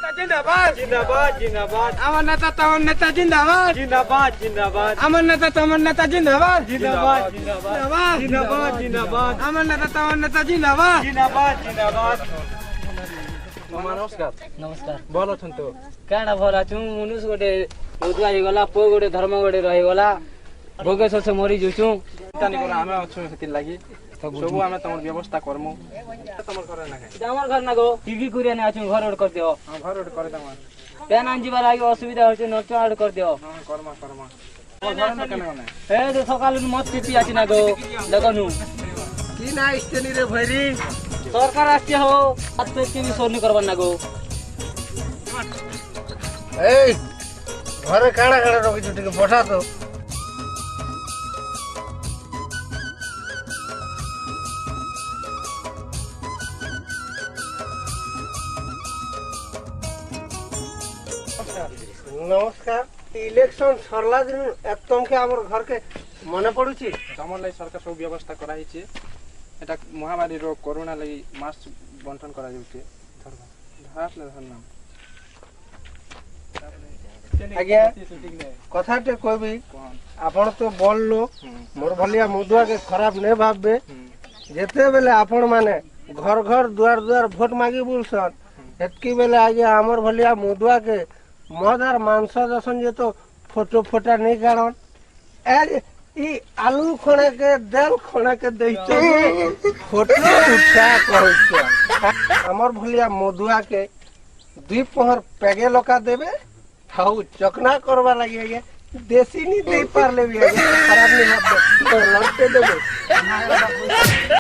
जिंदाबाद जिंदाबाद जिंदाबाद আমার নেতা তোমার নেতা জিন্দাবাদ जिंदाबाद जिंदाबाद আমার নেতা তোমার নেতা জিন্দাবাদ जिंदाबाद जिंदाबाद जिंदाबाद जिंदाबाद আমার নেতা তোমার নেতা জিন্দাবাদ जिंदाबाद जिंदाबाद नमस्कार नमस्कार ଭଲ ଅଛନ୍ତି ତ କାଣା ଭଲ ଅଛୁ ମନୁଷ ଗୋଟେ ଉଦୁଆ ହେଇଗଲା ପୁଅ ଗୋଟେ ଧର୍ମ ଗୋଟେ ରହିଗଲା ଭୋଗ ଶୋଷ ମରି ଯାଉଛୁ ଚିନ୍ତା ନି କର ଆମେ ଅଛୁ ସେଥିର ଲାଗି ସବୁ ଆମେ ତମର ବ୍ୟବସ୍ଥା କରମୁ ତମର ଘରେ ନା ଆମର ଘର ନା ଗো ଟିଭି କୁରିଆ ନେ ଅଛୁ ଘର ଗୋଟେ କରିଦିଅ ହଁ ଘର ଗୋଟେ କରି ଦମା ପ୍ୟାନ୍ ଆଣିଯିବା ଲାଗି ଅସୁବିଧା ହଉଛି ନଚ ଆଡ କରିଦିଅ ହଁ କରମା କରମା ମୋ ଘରେ ନା କେନେ ଗନେ ଏ ଯେ ସକାଳୁ ମତ ପିପି ଅଛି ନା ଗো ଦେଖନୁ কি না ইস্তেনি রে ভৈরি ସରକାର ଆସିଛି ହଉ ହାତ ପେଚି ବି ସୋରନି କରବାର ନା ଗো এই ঘরে কাড়া কাড়া রকিছু টিকে বসা তো নমস্কার ইলেকশন সরলা দিন একদমকে আমার ঘরকে মনে পড়ুছি ତମର ଲାଗି ସରକାର ସବୁ ବ୍ୟବସ୍ଥା କରାହେଇଛି এটা ମହାମାରୀର କରୋନା ଲାଗି ମାସ୍କ ବଣ୍ଟନ କରାଯାଉଛି ଧର ନାମ আজ্ঞা কথাটা কইবি আপন তো বল লোক মোর ভলিয়া মুদুয়াকে খারাপ নে ভাববে যেতেবেলে আপন মানে ঘর ঘর দুয়ার দুয়ার ভোট মাগি বুলছন এতকি বেলে আজ্ঞা আমার ভলিয়া মুদুয়াকে মদ আর মাংস দশন যে তো ফটো ফোটা নেই কারণ ই আলু খোনাকে দেল খোনাকে দেইছ ফটো উঠা করছ আমার ভলিয়া মধুয়াকে দুই পহর পেগে লকা দেবে হাউ চকনা করবা লাগি আগে দেশি নি দেই পারলে বি আগে খারাপ নি হবে লড়তে দেবে